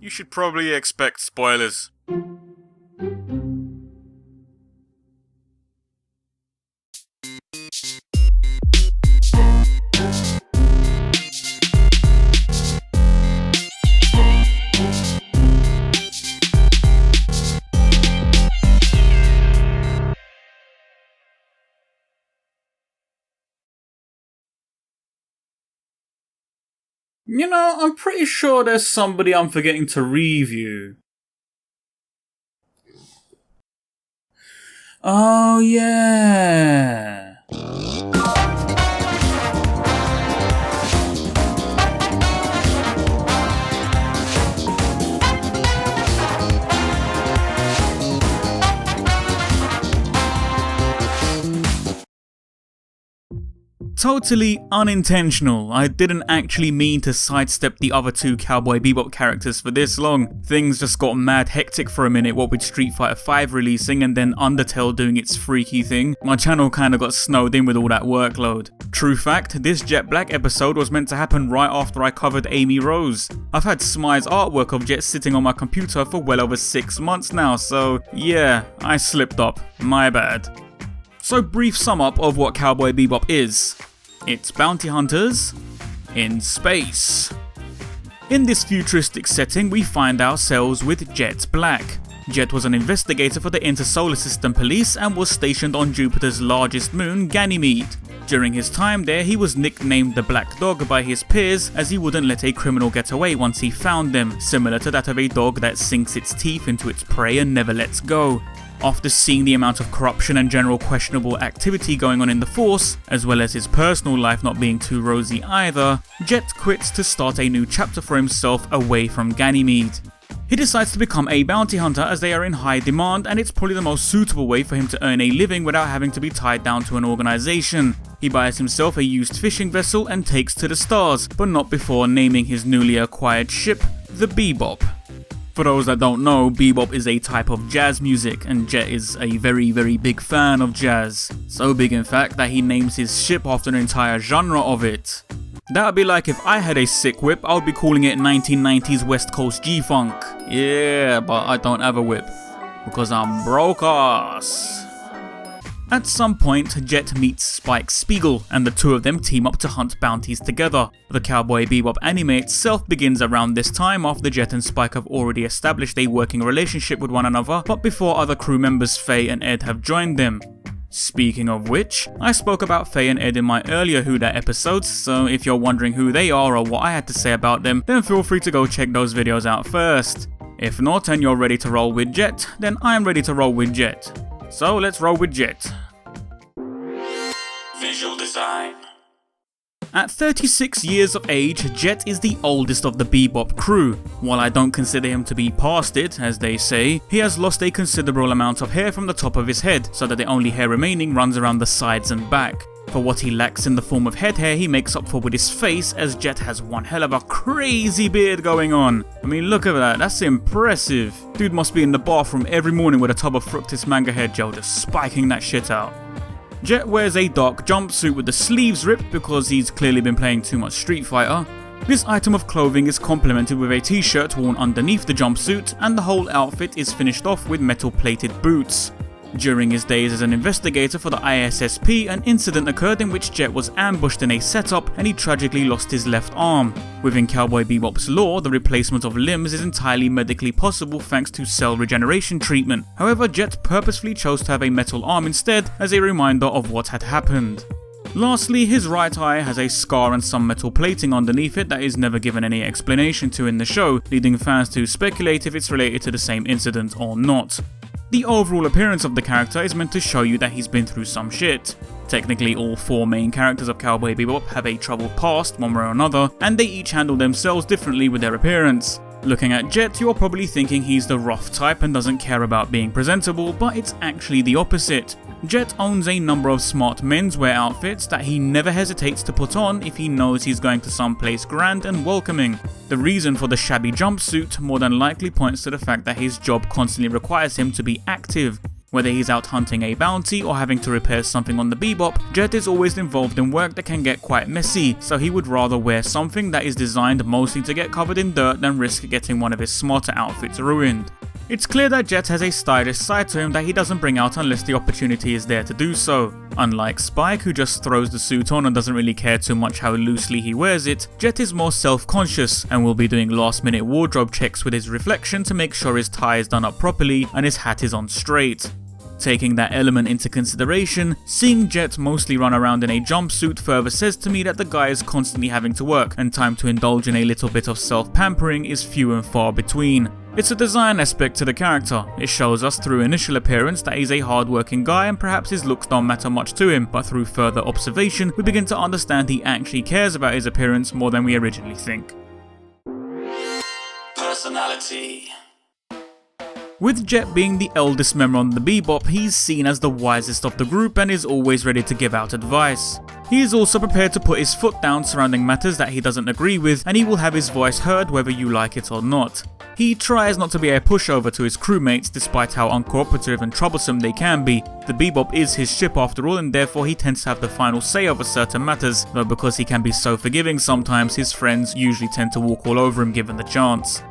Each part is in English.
you should probably expect spoilers. You know, I'm pretty sure there's somebody I'm forgetting to review. Oh yeah. Totally unintentional. I didn't actually mean to sidestep the other two Cowboy Bebop characters for this long. Things just got mad hectic for a minute, what with Street Fighter V releasing and then Undertale doing its freaky thing. My channel kinda got snowed in with all that workload. True fact, this Jet Black episode was meant to happen right after I covered Amy Rose. I've had Smai's artwork of Jet sitting on my computer for well over 6 months now, so yeah, I slipped up. My bad. So brief sum up of what Cowboy Bebop is. It's bounty hunters in space. In this futuristic setting, we find ourselves with Jet Black. Jet was an investigator for the Intersolar System Police and was stationed on Jupiter's largest moon, Ganymede. During his time there, he was nicknamed the Black Dog by his peers as he wouldn't let a criminal get away once he found them, similar to that of a dog that sinks its teeth into its prey and never lets go. After seeing the amount of corruption and general questionable activity going on in the Force, as well as his personal life not being too rosy either, Jet quits to start a new chapter for himself away from Ganymede. He decides to become a bounty hunter as they are in high demand and it's probably the most suitable way for him to earn a living without having to be tied down to an organisation. He buys himself a used fishing vessel and takes to the stars, but not before naming his newly acquired ship the Bebop. For those that don't know, bebop is a type of jazz music and Jet is a very big fan of jazz. So big in fact that he names his ship after an entire genre of it. That would be like if I had a sick whip, I would be calling it 1990s West Coast G-Funk. Yeah, but I don't have a whip because I'm broke ass. At some point, Jet meets Spike Spiegel, and the two of them team up to hunt bounties together. The Cowboy Bebop anime itself begins around this time after Jet and Spike have already established a working relationship with one another, but before other crew members Faye and Ed have joined them. Speaking of which, I spoke about Faye and Ed in my earlier Who Dat episodes, so if you're wondering who they are or what I had to say about them, then feel free to go check those videos out first. If not and you're ready to roll with Jet, then I'm ready to roll with Jet. So let's roll with Jet. Visual design. At 36 years of age, Jet is the oldest of the Bebop crew. While I don't consider him to be past it, as they say, he has lost a considerable amount of hair from the top of his head, so that the only hair remaining runs around the sides and back. For what he lacks in the form of head hair, he makes up for with his face, as Jet has one hell of a crazy beard going on. I mean, look at that, that's impressive. Dude must be in the bathroom every morning with a tub of Fructis Manga hair gel, just spiking that shit out. Jet wears a dark jumpsuit with the sleeves ripped because he's clearly been playing too much Street Fighter. This item of clothing is complemented with a t-shirt worn underneath the jumpsuit, and the whole outfit is finished off with metal plated boots. During his days as an investigator for the ISSP, an incident occurred in which Jet was ambushed in a setup and he tragically lost his left arm. Within Cowboy Bebop's lore, the replacement of limbs is entirely medically possible thanks to cell regeneration treatment. However, Jet purposefully chose to have a metal arm instead as a reminder of what had happened. Lastly, his right eye has a scar and some metal plating underneath it that is never given any explanation to in the show, leading fans to speculate if it's related to the same incident or not. The overall appearance of the character is meant to show you that he's been through some shit. Technically, all four main characters of Cowboy Bebop have a troubled past, one way or another, and they each handle themselves differently with their appearance. Looking at Jet, you're probably thinking he's the rough type and doesn't care about being presentable, but it's actually the opposite. Jet owns a number of smart menswear outfits that he never hesitates to put on if he knows he's going to someplace grand and welcoming. The reason for the shabby jumpsuit more than likely points to the fact that his job constantly requires him to be active. Whether he's out hunting a bounty or having to repair something on the Bebop, Jet is always involved in work that can get quite messy, so he would rather wear something that is designed mostly to get covered in dirt than risk getting one of his smarter outfits ruined. It's clear that Jet has a stylish side to him that he doesn't bring out unless the opportunity is there to do so. Unlike Spike, who just throws the suit on and doesn't really care too much how loosely he wears it, Jet is more self-conscious and will be doing last-minute wardrobe checks with his reflection to make sure his tie is done up properly and his hat is on straight. Taking that element into consideration, seeing Jet mostly run around in a jumpsuit further says to me that the guy is constantly having to work, and time to indulge in a little bit of self-pampering is few and far between. It's a design aspect to the character. It shows us through initial appearance that he's a hard-working guy and perhaps his looks don't matter much to him, but through further observation we begin to understand he actually cares about his appearance more than we originally think. Personality. With Jet being the eldest member on the Bebop, he's seen as the wisest of the group and is always ready to give out advice. He is also prepared to put his foot down surrounding matters that he doesn't agree with, and he will have his voice heard whether you like it or not. He tries not to be a pushover to his crewmates despite how uncooperative and troublesome they can be. The Bebop is his ship after all, and therefore he tends to have the final say over certain matters, though because he can be so forgiving sometimes, his friends usually tend to walk all over him given the chance.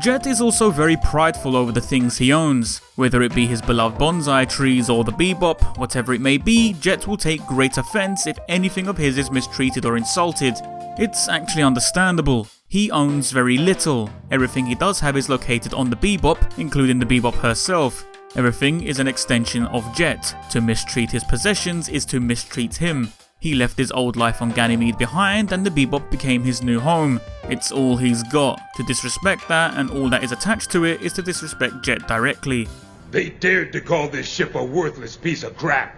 Jet is also very prideful over the things he owns. Whether it be his beloved bonsai trees or the Bebop, whatever it may be, Jet will take great offense if anything of his is mistreated or insulted. It's actually understandable. He owns very little. Everything he does have is located on the Bebop, including the Bebop herself. Everything is an extension of Jet. To mistreat his possessions is to mistreat him. He left his old life on Ganymede behind and the Bebop became his new home. It's all he's got. To disrespect that and all that is attached to it is to disrespect Jet directly. They dared to call this ship a worthless piece of crap,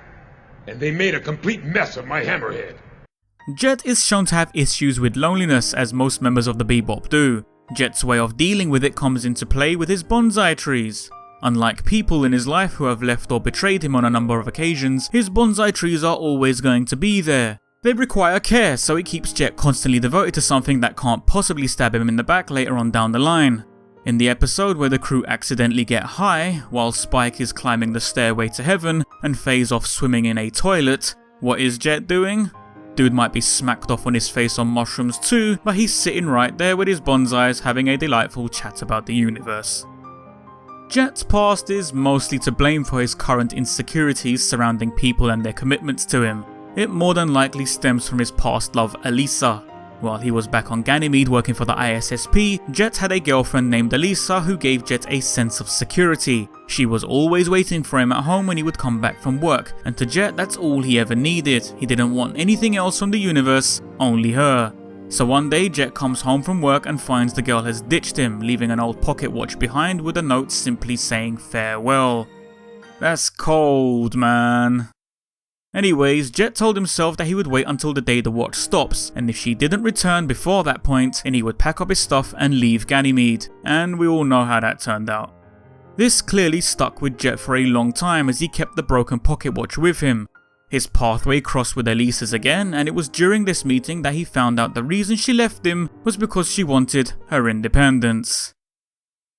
and they made a complete mess of my hammerhead. Jet is shown to have issues with loneliness, as most members of the Bebop do. Jet's way of dealing with it comes into play with his bonsai trees. Unlike people in his life who have left or betrayed him on a number of occasions, his bonsai trees are always going to be there. They require care, so it keeps Jet constantly devoted to something that can't possibly stab him in the back later on down the line. In the episode where the crew accidentally get high, while Spike is climbing the stairway to heaven and phase off swimming in a toilet, what is Jet doing? Dude might be smacked off on his face on mushrooms too, but he's sitting right there with his bonsais having a delightful chat about the universe. Jet's past is mostly to blame for his current insecurities surrounding people and their commitments to him. It more than likely stems from his past love, Elisa. While he was back on Ganymede working for the ISSP, Jet had a girlfriend named Elisa who gave Jet a sense of security. She was always waiting for him at home when he would come back from work, and to Jet that's all he ever needed. He didn't want anything else from the universe, only her. So one day Jet comes home from work and finds the girl has ditched him, leaving an old pocket watch behind with a note simply saying farewell. That's cold, man. Anyways, Jet told himself that he would wait until the day the watch stops, and if she didn't return before that point, then he would pack up his stuff and leave Ganymede, and we all know how that turned out. This clearly stuck with Jet for a long time as he kept the broken pocket watch with him. His pathway crossed with Elisa's again, and it was during this meeting that he found out the reason she left him was because she wanted her independence.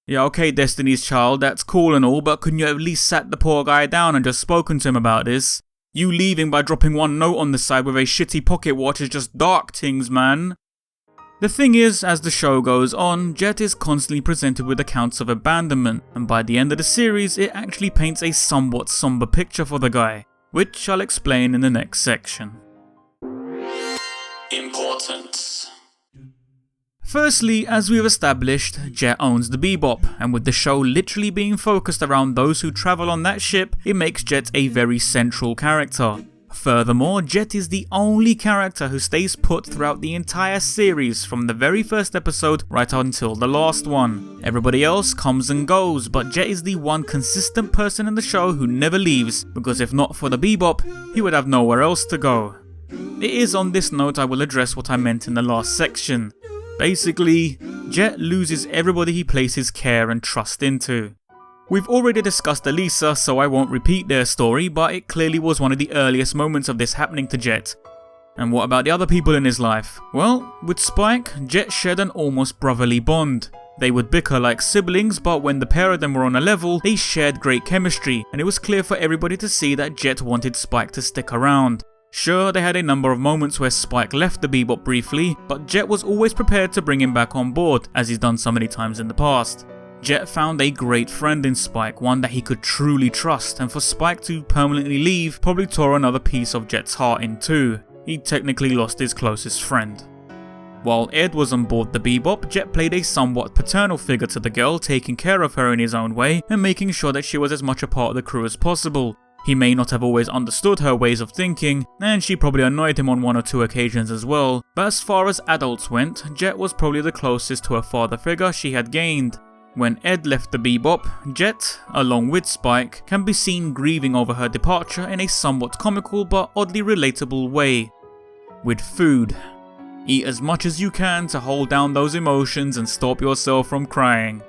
Yeah, okay, Destiny's Child, that's cool and all, but couldn't you at least sat the poor guy down and just spoken to him about this? You leaving by dropping one note on the side with a shitty pocket watch is just dark things, man. The thing is, as the show goes on, Jet is constantly presented with accounts of abandonment, and by the end of the series, it actually paints a somewhat somber picture for the guy, which I'll explain in the next section. Importance. Firstly, as we've established, Jet owns the Bebop, and with the show literally being focused around those who travel on that ship, it makes Jet a very central character. Furthermore, Jet is the only character who stays put throughout the entire series from the very first episode right until the last one. Everybody else comes and goes, but Jet is the one consistent person in the show who never leaves, because if not for the Bebop, he would have nowhere else to go. It is on this note I will address what I meant in the last section. Basically, Jet loses everybody he places care and trust into. We've already discussed Elisa, so I won't repeat their story, but it clearly was one of the earliest moments of this happening to Jet. And what about the other people in his life? Well, with Spike, Jet shared an almost brotherly bond. They would bicker like siblings, but when the pair of them were on a level, they shared great chemistry, and it was clear for everybody to see that Jet wanted Spike to stick around. Sure, they had a number of moments where Spike left the Bebop briefly, but Jet was always prepared to bring him back on board, as he's done so many times in the past. Jet found a great friend in Spike, one that he could truly trust, and for Spike to permanently leave probably tore another piece of Jet's heart in two. He technically lost his closest friend. While Ed was on board the Bebop, Jet played a somewhat paternal figure to the girl, taking care of her in his own way and making sure that she was as much a part of the crew as possible. He may not have always understood her ways of thinking, and she probably annoyed him on one or two occasions as well, but as far as adults went, Jet was probably the closest to a father figure she had gained. When Ed left the Bebop, Jet, along with Spike, can be seen grieving over her departure in a somewhat comical but oddly relatable way. With food. Eat as much as you can to hold down those emotions and stop yourself from crying.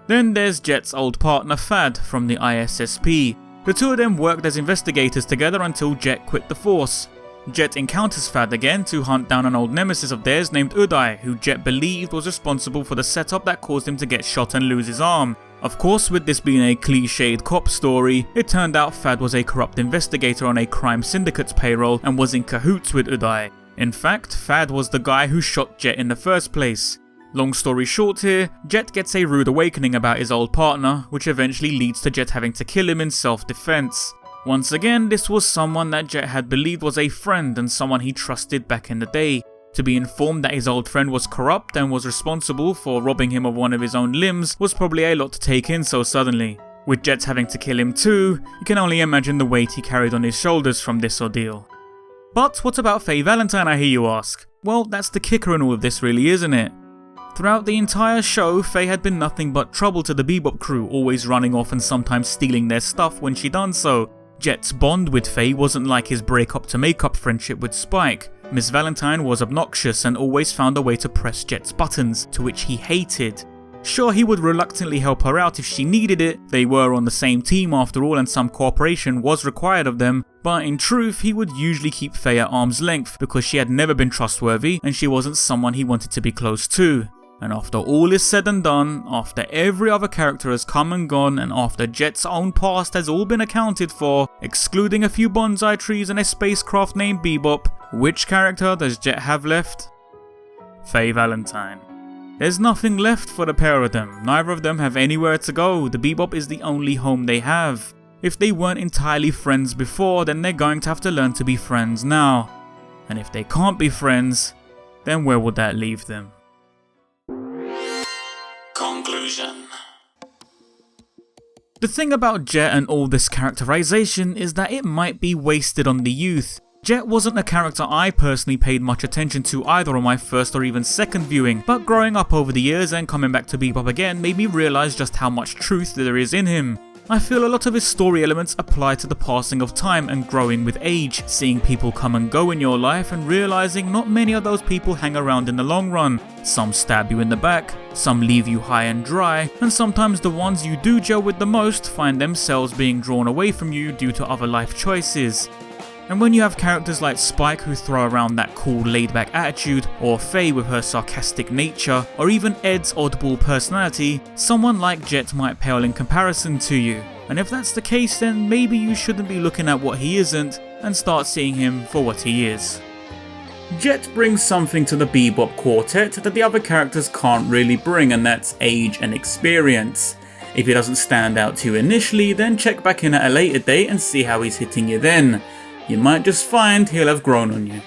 Then there's Jet's old partner Fad from the ISSP. The two of them worked as investigators together until Jet quit the force. Jet encounters Fad again to hunt down an old nemesis of theirs named Uday, who Jet believed was responsible for the setup that caused him to get shot and lose his arm. Of course, with this being a cliched cop story, it turned out Fad was a corrupt investigator on a crime syndicate's payroll and was in cahoots with Uday. In fact, Fad was the guy who shot Jet in the first place. Long story short here, Jet gets a rude awakening about his old partner, which eventually leads to Jet having to kill him in self-defense. Once again, this was someone that Jet had believed was a friend and someone he trusted back in the day. To be informed that his old friend was corrupt and was responsible for robbing him of one of his own limbs was probably a lot to take in so suddenly. With Jet having to kill him too, you can only imagine the weight he carried on his shoulders from this ordeal. But what about Faye Valentine, I hear you ask? Well, that's the kicker in all of this really, isn't it? Throughout the entire show, Faye had been nothing but trouble to the Bebop crew, always running off and sometimes stealing their stuff when she done so. Jet's bond with Faye wasn't like his break-up to make-up friendship with Spike. Miss Valentine was obnoxious and always found a way to press Jet's buttons, to which he hated. Sure, he would reluctantly help her out if she needed it, they were on the same team after all and some cooperation was required of them, but in truth he would usually keep Faye at arm's length because she had never been trustworthy and she wasn't someone he wanted to be close to. And after all is said and done, after every other character has come and gone, and after Jet's own past has all been accounted for, excluding a few bonsai trees and a spacecraft named Bebop, which character does Jet have left? Faye Valentine. There's nothing left for the pair of them, neither of them have anywhere to go, the Bebop is the only home they have. If they weren't entirely friends before, then they're going to have to learn to be friends now. And if they can't be friends, then where would that leave them? Conclusion. The thing about Jet and all this characterization is that it might be wasted on the youth. Jet wasn't a character I personally paid much attention to either on my first or even second viewing, but growing up over the years and coming back to Bebop again made me realise just how much truth there is in him. I feel a lot of his story elements apply to the passing of time and growing with age, seeing people come and go in your life and realising not many of those people hang around in the long run. Some stab you in the back, some leave you high and dry, and sometimes the ones you do gel with the most find themselves being drawn away from you due to other life choices. And when you have characters like Spike who throw around that cool laid-back attitude, or Faye with her sarcastic nature, or even Ed's oddball personality, someone like Jet might pale in comparison to you. And if that's the case, then maybe you shouldn't be looking at what he isn't, and start seeing him for what he is. Jet brings something to the Bebop quartet that the other characters can't really bring, and that's age and experience. If he doesn't stand out to you initially, then check back in at a later date and see how he's hitting you then. You might just find he'll have grown on you.